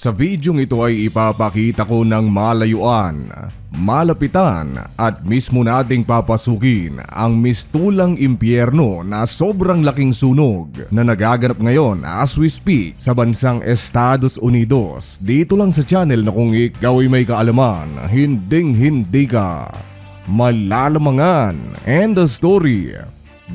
Sa videong ito ay ipapakita ko ng malayuan, malapitan at mismo nating papasukin ang mistulang impyerno na sobrang laking sunog na nagaganap ngayon as we speak sa bansang Estados Unidos. Dito lang sa channel na kung ikaw ay may kaalaman, hinding-hindi ka malalamangan. And the story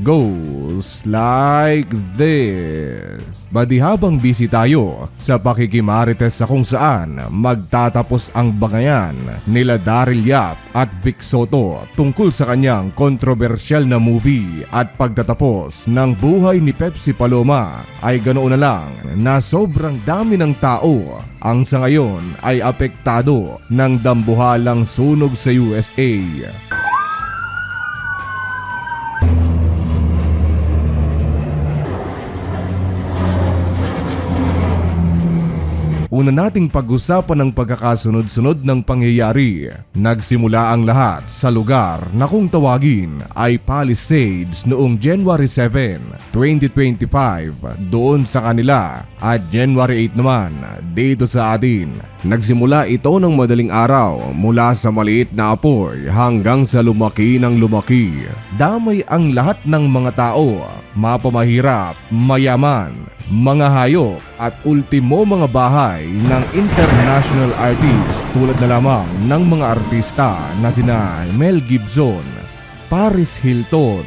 goes like this. Badi habang busy tayo sa pakikimarites sa kung saan magtatapos ang bangayan nila Daryl Yap at Vic Soto tungkol sa kanyang kontrobersyal na movie at pagtatapos ng buhay ni Pepsi Paloma, ay ganoon na lang na sobrang dami ng tao ang sa ngayon ay apektado ng dambuhalang sunog sa USA. Una nating pag-usapan ng pagkakasunod-sunod ng pangyayari. Nagsimula ang lahat sa lugar na kung tawagin ay Palisades noong January 7, 2025 doon sa kanila, at January 8 naman dito sa atin. Nagsimula ito ng madaling araw mula sa maliit na apoy hanggang sa lumaki ng lumaki. Damay ang lahat ng mga tao, mapamahirap, mayaman, mga hayop at ultimo mga bahay ng international artist tulad na lamang ng mga artista na sina Mel Gibson, Paris Hilton,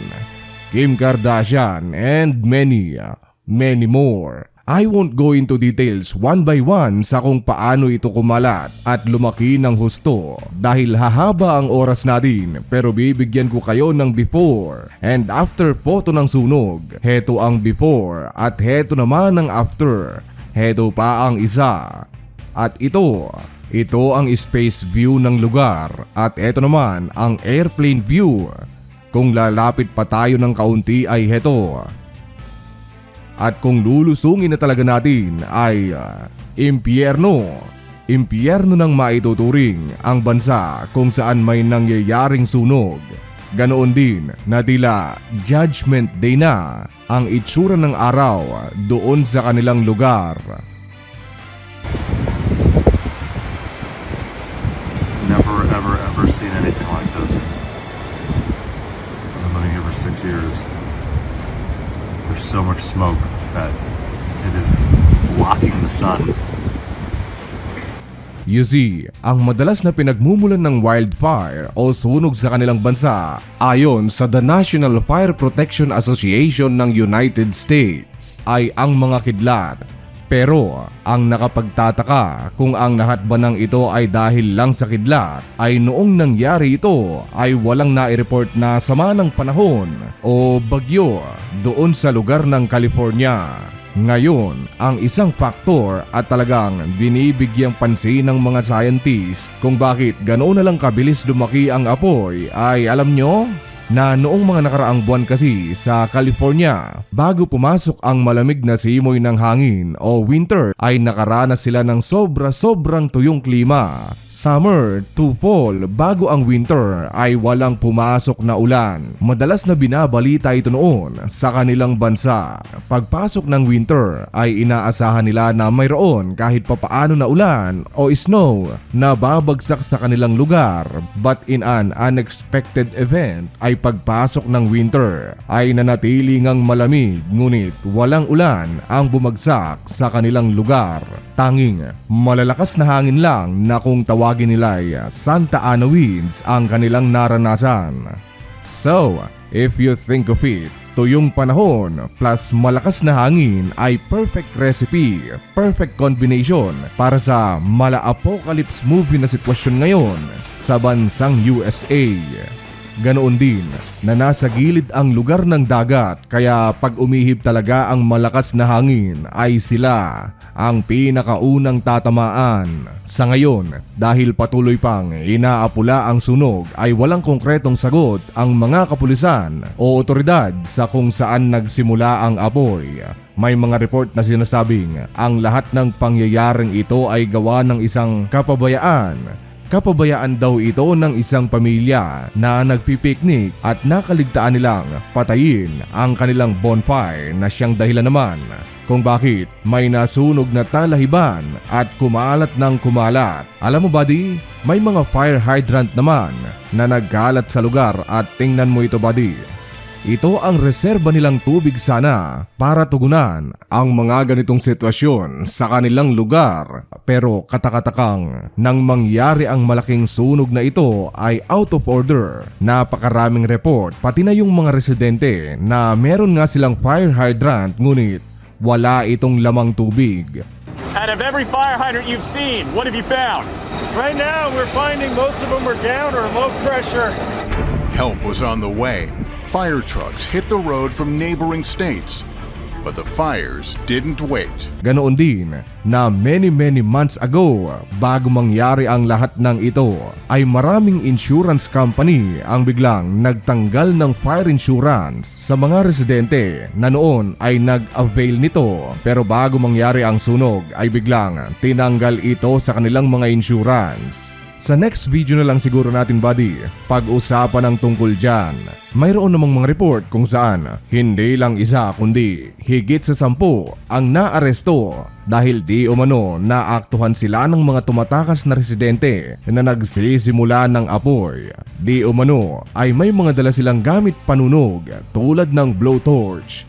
Kim Kardashian and many more. I won't go into details one by one sa kung paano ito kumalat at lumaki ng husto dahil hahaba ang oras natin, pero bibigyan ko kayo ng before and after photo ng sunog. Heto ang before at heto naman ang after. Heto pa ang isa. At ito ang space view ng lugar at eto naman ang airplane view. Kung lalapit pa tayo ng kaunti ay heto. At kung lulusungin na talaga natin ay impyerno. Impyerno ng maituturing ang bansa kung saan may nangyayaring sunog. Ganoon din na tila Judgment Day na ang itsura ng araw doon sa kanilang lugar. Never ever seen anything like this. I've been living here for 6 years. There's so much smoke that it is blocking the sun. You see, ang madalas na pinagmumulan ng wildfire o sunog sa kanilang bansa ayon sa the National Fire Protection Association ng United States ay ang mga kidlat. Pero ang nakapagtataka kung ang lahat ba ng ito ay dahil lang sa kidlat ay noong nangyari ito ay walang nai-report na sama ng panahon o bagyo doon sa lugar ng California. Ngayon, ang isang faktor at talagang binibigyang pansin ng mga scientist kung bakit ganoon na lang kabilis lumaki ang apoy ay alam nyo? Na noong mga nakaraang buwan kasi sa California, bago pumasok ang malamig na simoy ng hangin o winter ay nakaranas sila ng sobrang tuyong klima. Summer to fall bago ang winter ay walang pumasok na ulan. Madalas na binabalita ito noon sa kanilang bansa. Pagpasok ng winter ay inaasahan nila na mayroon kahit papaano na ulan o snow na babagsak sa kanilang lugar. But in an unexpected event ay pagpasok ng winter ay nanatili ngang malamig ngunit walang ulan ang bumagsak sa kanilang lugar. Tanging malalakas na hangin lang na kung tawagin nila ay Santa Ana winds ang kanilang naranasan. So, if you think of it, tuyong panahon plus malakas na hangin ay perfect recipe, perfect combination para sa mala-apocalypse movie na sitwasyon ngayon sa bansang USA. Ganoon din na nasa gilid ang lugar ng dagat kaya pag umihip talaga ang malakas na hangin ay sila ang pinakaunang tatamaan. Sa ngayon, dahil patuloy pang inaapula ang sunog ay walang konkretong sagot ang mga kapulisan o otoridad sa kung saan nagsimula ang apoy. May mga report na sinasabing ang lahat ng pangyayaring ito ay gawa ng isang kapabayaan, Kapabayaan daw ito ng isang pamilya na nagpipiknik at nakaligtaan nilang patayin ang kanilang bonfire na siyang dahilan naman kung bakit may nasunog na talahiban at kumalat ng kumalat. Alam mo buddy, may mga fire hydrant naman na nagkalat sa lugar at tingnan mo ito buddy. Ito ang reserba nilang tubig sana para tugunan ang mga ganitong sitwasyon sa kanilang lugar. Pero katakatakang nang mangyari ang malaking sunog na ito ay out of order. Napakaraming report pati na yung mga residente na meron nga silang fire hydrant ngunit wala itong lamang tubig. Out of every fire hydrant you've seen, what have you found? Right now, we're finding most of them are down or low pressure. Help was on the way. Fire trucks hit the road from neighboring states, but the fires didn't wait. Ganoon din na many months ago bago mangyari ang lahat ng ito ay maraming insurance company ang biglang nagtanggal ng fire insurance sa mga residente na noon ay nag-avail nito, pero bago mangyari ang sunog ay biglang tinanggal ito sa kanilang mga insurance. Sa next video na lang siguro natin buddy, pag-usapan ang tungkol dyan. Mayroon namang mga report kung saan hindi lang isa kundi higit sa 10 ang naaresto dahil di umano naaktuhan sila ng mga tumatakas na residente na nagsisimula ng apoy. Di umano ay may mga dala silang gamit panunog tulad ng blowtorch,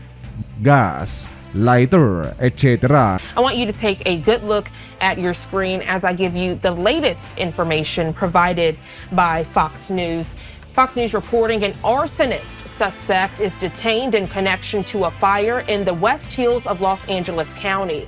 gas, lighter, etc. I want you to take a good look at your screen as I give you the latest information provided by Fox News. Fox News reporting an arsonist suspect is detained in connection to a fire in the West Hills of Los Angeles County.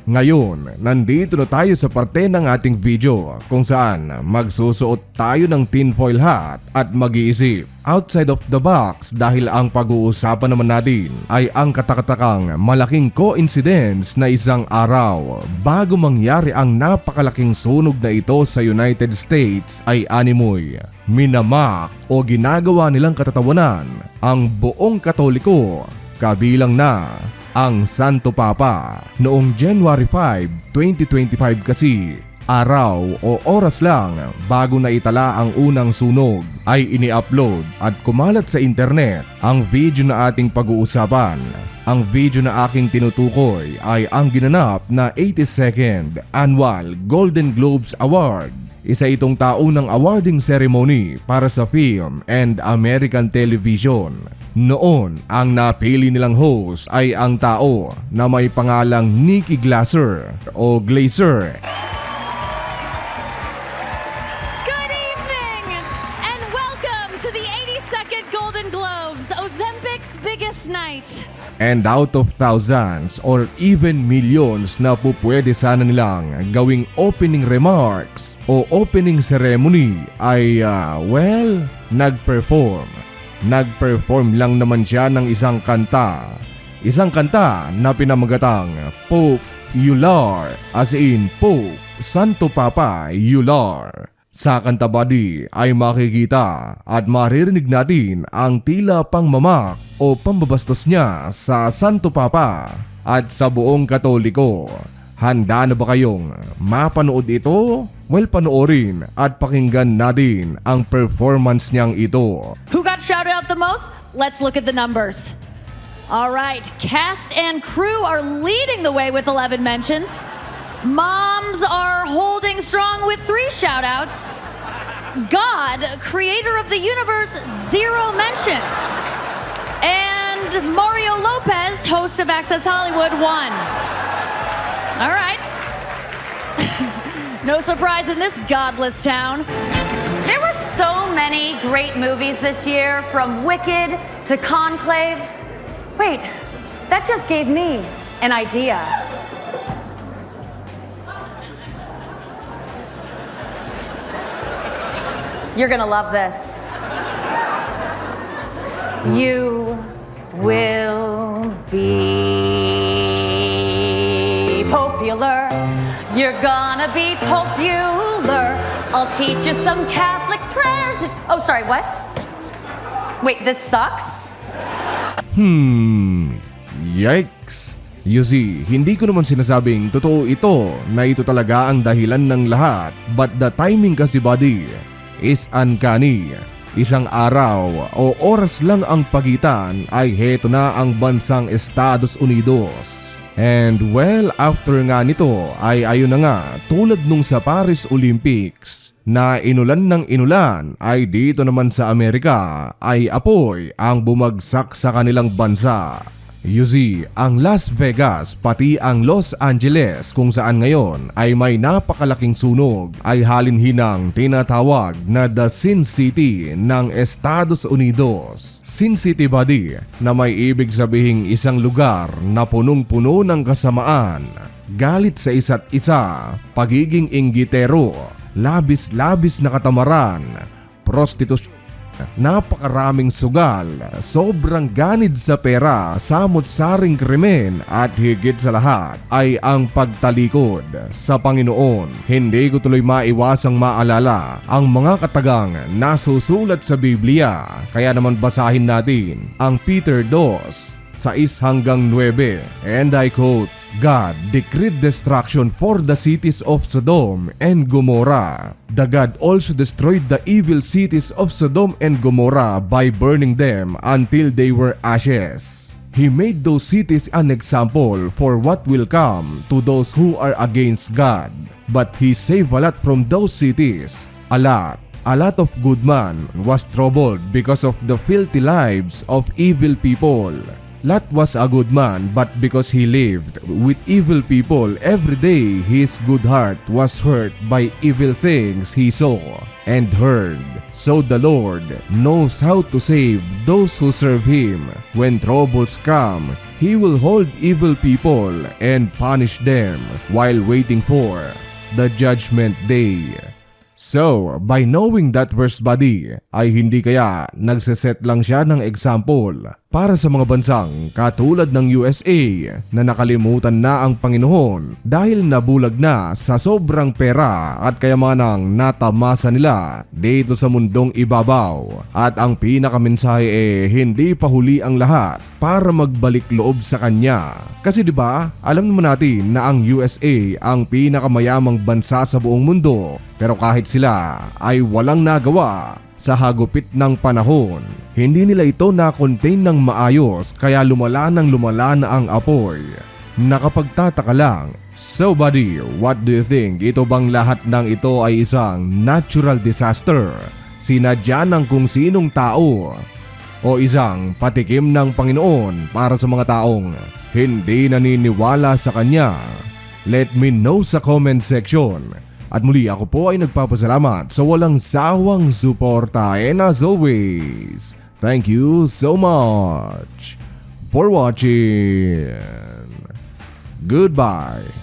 Ngayon, nandito na tayo sa parte ng ating video kung saan magsusuot tayo ng tinfoil hat at mag-iisip outside of the box dahil ang pag-uusapan naman natin ay ang katakatakang malaking coincidence na isang araw bago mangyari ang napakalaking sunog na ito sa United States ay animoy minamak o ginagawa nilang katatawanan ang buong Katoliko, kabilang na ang Santo Papa. Noong January 5, 2025 kasi, araw o oras lang bago na itala ang unang sunog, ay ini-upload at kumalat sa internet ang video na ating pag-uusapan. Ang video na aking tinutukoy ay ang ginanap na 82nd Annual Golden Globes Award. Isa itong taunang awarding ceremony para sa film and American television. Noon, ang napili nilang host ay ang tao na may pangalang Nikki Glaser o Glaser. Good evening and welcome to the 82nd Golden Globes, Ozempic's biggest night. And out of thousands or even millions na pupwede sana nilang gawing opening remarks o opening ceremony ay nag-perform lang naman siya ng isang kanta. Isang kanta na pinamagatang Pope Eular, as in Pope Santo Papa Eular. Sa kanta buddy ay makikita at maririnig natin ang tila pangmamak o pambabastos niya sa Santo Papa at sa buong Katoliko. Handa na ba kayong mapanood ito? Well, panoorin at pakinggan natin ang performance niyang ito. Who got shouted out the most? Let's look at the numbers. All right, cast and crew are leading the way with 11 mentions. Moms are holding strong with 3 shout-outs. God, creator of the universe, 0 mentions. And Mario Lopez, host of Access Hollywood, 1. All right. No surprise in this godless town. There were so many great movies this year, from Wicked to Conclave. Wait, that just gave me an idea. You're gonna love this. You will be popular. You're gonna be popular. I'll teach you some Catholic prayers. Oh, sorry, what? Wait, this sucks? Yikes! You see, hindi ko naman sinasabing totoo ito na ito talaga ang dahilan ng lahat, but the timing kasi, buddy, is uncanny. Isang araw o oras lang ang pagitan ay heto na ang bansang Estados Unidos. And well, after nga nito ay ayun na nga, tulad nung sa Paris Olympics na inulan ng inulan, ay dito naman sa Amerika ay apoy ang bumagsak sa kanilang bansa. You see, ang Las Vegas pati ang Los Angeles kung saan ngayon ay may napakalaking sunog ay halinhinang tinatawag na the Sin City ng Estados Unidos. Sin City, buddy, na may ibig sabihing isang lugar na punong-puno ng kasamaan, galit sa isa't isa, pagiging inggitero, labis-labis na katamaran, prostitusyon, napakaraming sugal, sobrang ganid sa pera, samot-saring krimen at higit sa lahat ay ang pagtalikod sa Panginoon. Hindi ko tuloy maiwasang maalala ang mga katagang nasusulat sa Biblia, kaya naman basahin natin ang Peter 2:6 hanggang 9, and I quote, God decreed destruction for the cities of Sodom and Gomorrah. The God also destroyed the evil cities of Sodom and Gomorrah by burning them until they were ashes. He made those cities an example for what will come to those who are against God. But he saved a lot from those cities. A lot of good man was troubled because of the filthy lives of evil people. Lot was a good man, but because he lived with evil people every day, his good heart was hurt by evil things he saw and heard. So the Lord knows how to save those who serve him. When troubles come, he will hold evil people and punish them while waiting for the judgment day. So, by knowing that verse, buddy, ay hindi kaya nagsiset lang siya ng example para sa mga bansang katulad ng USA na nakalimutan na ang Panginoon dahil nabulag na sa sobrang pera at kayamanang natamasa nila dito sa mundong ibabaw. At ang pinakamensahe hindi pa huli ang lahat para magbalik loob sa kanya. Kasi 'di ba, alam naman natin na ang USA ang pinakamayamang bansa sa buong mundo, pero kahit sila ay walang nagawa sa hagupit ng panahon. Hindi nila ito na-contain ng maayos kaya lumala na ang apoy. Nakapagtataka lang. So buddy, what do you think? Ito bang lahat ng ito ay isang natural disaster? Sinadya ng kung sinong tao? O isang patikim ng Panginoon para sa mga taong hindi naniniwala sa Kanya? Let me know sa comment section. At muli ako po ay nagpapasalamat sa walang sawang suporta, and as always, thank you so much for watching. Goodbye.